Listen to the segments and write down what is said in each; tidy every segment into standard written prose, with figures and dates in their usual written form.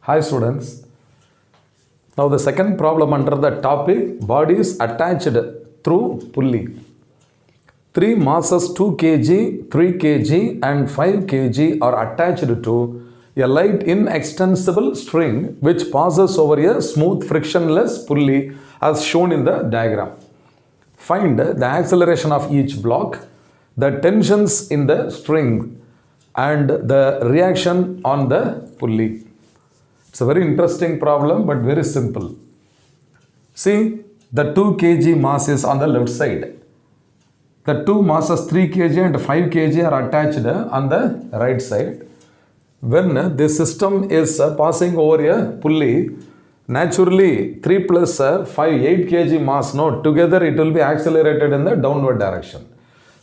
Hi students. Now the second problem under the topic body is attached through pulley. Three masses 2 kg, 3 kg and 5 kg are attached to a light inextensible string which passes over a smooth frictionless pulley as shown in the diagram. Find the acceleration of each block, the tensions in the string and the reaction on the pulley. It's a very interesting problem but very simple. See, the 2 kg mass is on the left side. The two masses 3 kg and 5 kg are attached on the right side. When this system is passing over a pulley, naturally 3 plus 5, 8 kg mass, no, together it will be accelerated in the downward direction.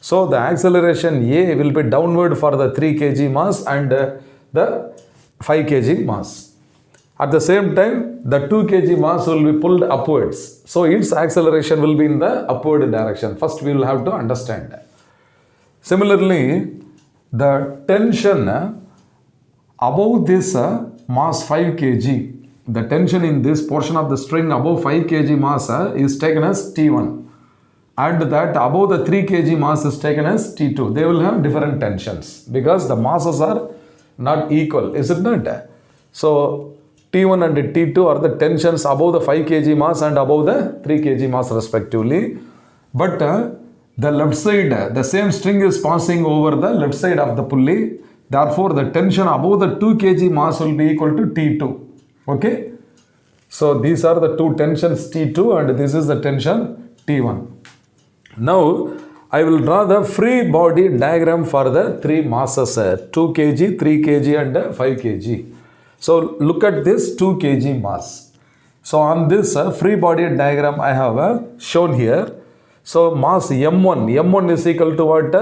So the acceleration A will be downward for the 3 kg mass and the 5 kg mass. At the same time, the 2 kg mass will be pulled upwards. So its acceleration will be in the upward direction. First we will have to understand. Similarly, the tension above this mass 5 kg, the tension in this portion of the string above 5 kg mass is taken as T1. And that above the 3 kg mass is taken as T2. They will have different tensions because the masses are not equal, is it not? So T1 and T2 are the tensions above the 5 kg mass and above the 3 kg mass respectively. But the left side, the same string is passing over the left side of the pulley. Therefore, the tension above the 2 kg mass will be equal to T2. Okay? So these are the two tensions T2 and this is the tension T1. Now, I will draw the free body diagram for the three masses 2 kg, 3 kg and 5 kg. So, look at this 2 kg mass. So, on this free body diagram I have shown here. So, mass M1 is equal to what?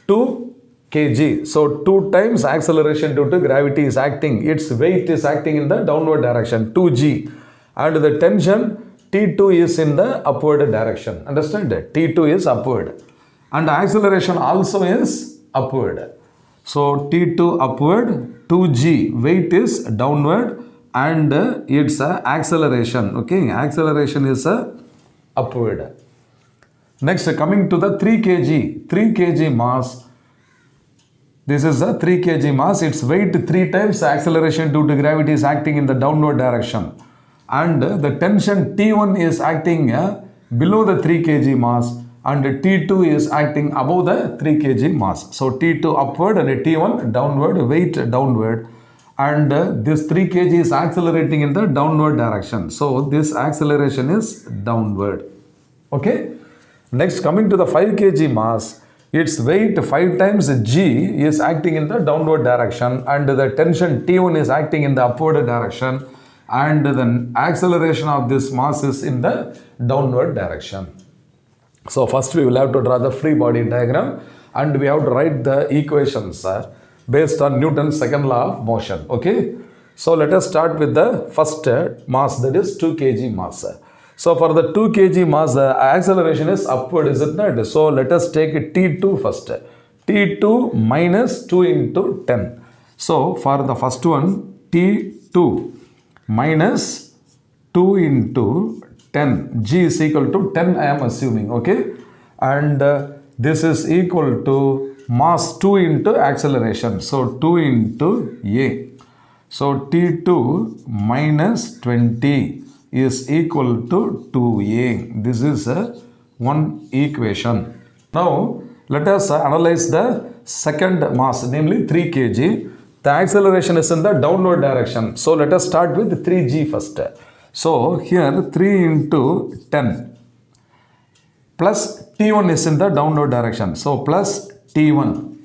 2 kg. So, 2 times acceleration due to gravity is acting. Its weight is acting in the downward direction, 2g. And the tension T2 is in the upward direction. Understand? T2 is upward. And acceleration also is upward. So T2 upward, 2g, weight is downward and its acceleration. Okay, acceleration is upward. Next, coming to the 3 kg mass. This is a 3 kg mass. Its weight 3 times acceleration due to gravity is acting in the downward direction. And the tension T1 is acting below the 3 kg mass and T2 is acting above the 3 kg mass. So T2 upward and T1 downward, weight downward. And this 3 kg is accelerating in the downward direction. So this acceleration is downward. Okay. Next, coming to the 5 kg mass, its weight 5 times g is acting in the downward direction and the tension T1 is acting in the upward direction. And the acceleration of this mass is in the downward direction. So first we will have to draw the free body diagram and we have to write the equations based on Newton's second law of motion. Okay. So let us start with the first mass, that is 2 kg mass. So for the 2 kg mass, the acceleration is upward, is it not? So let us take T2 first. T2 minus 2 into 10. So for the first one, T2 minus 2 into 10, g is equal to 10 I am assuming, okay, and this is equal to mass 2 into acceleration, so 2 into a, so T2 minus 20 is equal to 2a. This is one equation. Now let us analyze the second mass, namely 3 kg. The acceleration is in the downward direction. So let us start with 3g first. So here 3 into 10 plus T1 is in the downward direction. So plus T1.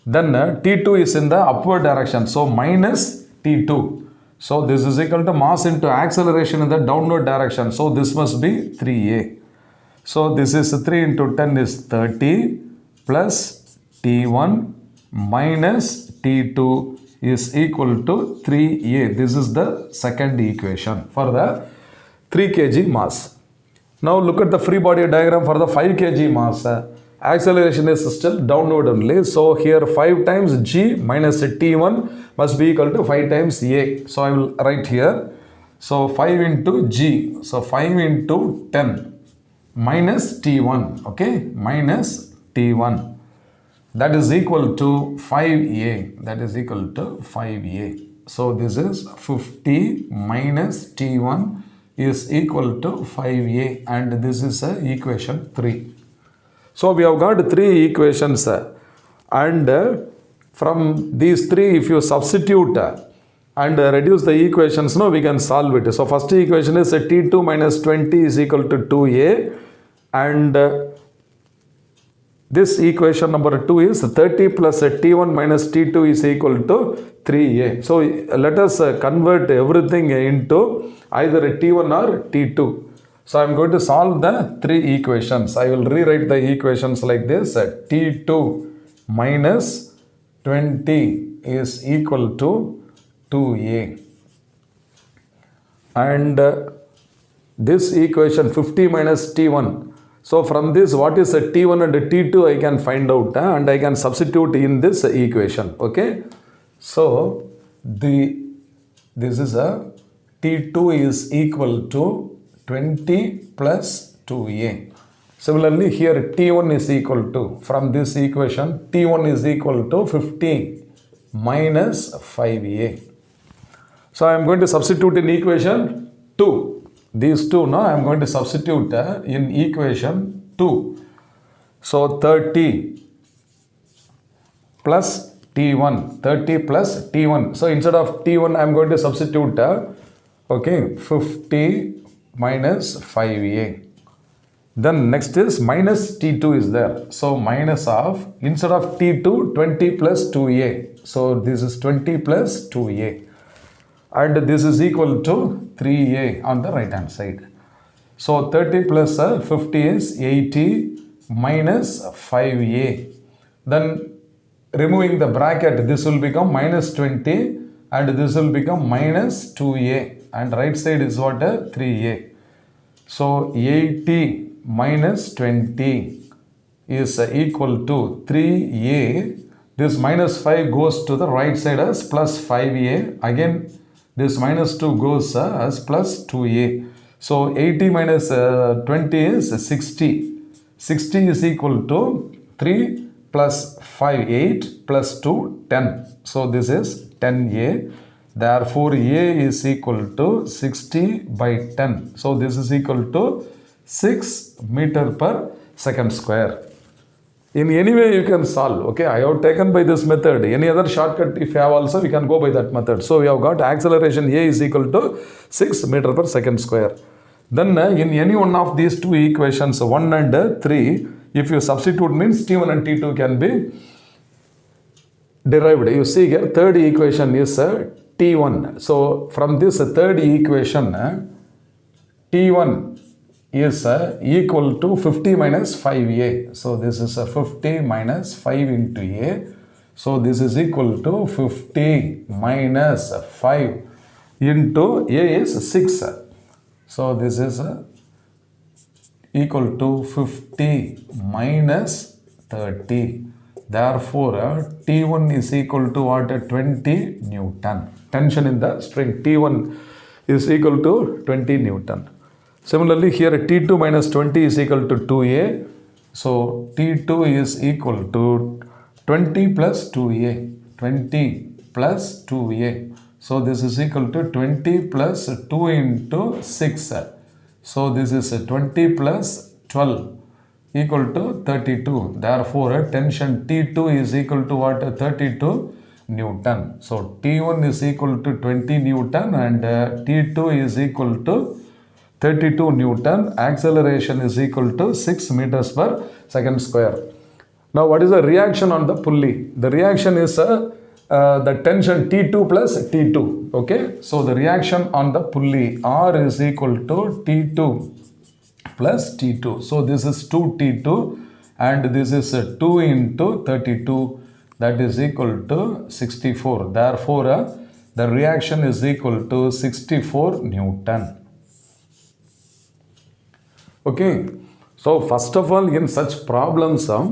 Then T2 is in the upward direction. So minus T2. So this is equal to mass into acceleration in the downward direction. So this must be 3a. So this is 3 into 10 is 30 plus T1 minus T2 is equal to 3a. This is the second equation for the 3 kg mass. Now look at the free body diagram for the 5 kg mass. acceleration is still downward only. So here 5 times g minus t1 must be equal to 5 times a. So I will write here. So 5 into g. So 5 into 10 minus t1. Okay, minus t1. That is equal to 5a. That is equal to 5a. So this is 50 minus t1 is equal to 5a, and this is equation 3. So we have got 3 equations, and from these 3 if you substitute and reduce the equations, now we can solve it. So first equation is t2 minus 20 is equal to 2a, and this equation number 2 is 30 plus t1 minus t2 is equal to 3a. So let us convert everything into either t1 or t2. So I am going to solve the 3 equations. I will rewrite the equations like this. T2 minus 20 is equal to 2a. And this equation 50 minus t1. So from this, what is a t1 and a t2 I can find out, and I can substitute in this equation. Okay. So this is a t2 is equal to 20 plus 2a. Similarly, here t1 is equal to, from this equation, t1 is equal to 50 minus 5a. So I am going to substitute in equation 2. These two now I am going to substitute in equation 2. So 30 plus t1, 30 plus t1. So instead of t1 I am going to substitute 50 minus 5a. Then next is minus t2 is there. So minus of, instead of t2, 20 plus 2a. So this is 20 plus 2a. And this is equal to 3a on the right hand side. So 30 plus 50 is 80 minus 5a. Then removing the bracket, this will become minus 20 and this will become minus 2a. And right side is what? 3a. So 80 minus 20 is equal to 3a. This minus 5 goes to the right side as plus 5a. Again, this minus 2 goes as plus 2a. So 80 minus 20 is 60. 60 is equal to 3 plus 5, 8 plus 2, 10. So this is 10a. Therefore, a is equal to 60 by 10. So this is equal to 6 meter per second square. In any way you can solve. Okay, I have taken by this method. Any other shortcut if you have also, we can go by that method. So we have got acceleration a is equal to 6 meter per second square. Then in any one of these 2 equations, 1 and 3, if you substitute, means t1 and t2 can be derived. You see here, third equation is t1. So from this third equation, t1 is equal to 50 minus 5a. So this is 50 minus 5 into a. So this is equal to 50 minus 5 into a is 6. So this is equal to 50 minus 30. Therefore, T1 is equal to what? 20 Newton. Tension in the spring T1 is equal to 20 Newton. Similarly, here T2 minus 20 is equal to 2A. So, T2 is equal to 20 plus 2A. 20 plus 2A. So, this is equal to 20 plus 2 into 6. So, this is 20 plus 12 equal to 32. Therefore, tension T2 is equal to what? 32 Newton. So, T1 is equal to 20 Newton and T2 is equal to 32 Newton. Acceleration is equal to 6 meters per second square. Now, what is the reaction on the pulley? The reaction is the tension T2 plus T2. Okay. So, the reaction on the pulley R is equal to T2 plus T2. So, this is 2T2 and this is 2 into 32. That is equal to 64. Therefore, the reaction is equal to 64 Newton. Okay. So first of all, in such problem sum,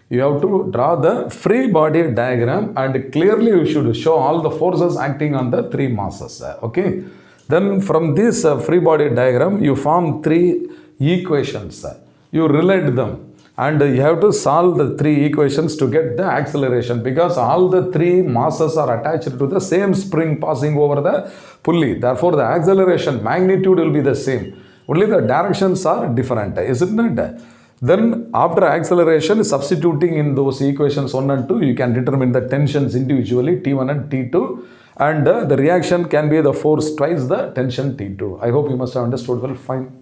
you have to draw the free body diagram and clearly you should show all the forces acting on the three masses. Okay. Then from this free body diagram, you form three equations. You relate them and you have to solve the three equations to get the acceleration, because all the three masses are attached to the same spring passing over the pulley. Therefore, the acceleration magnitude will be the same. Only the directions are different, isn't it? Then after acceleration, substituting in those equations 1 and 2, you can determine the tensions individually, T1 and T2, and the reaction can be the force twice the tension T2. I hope you must have understood well. Fine.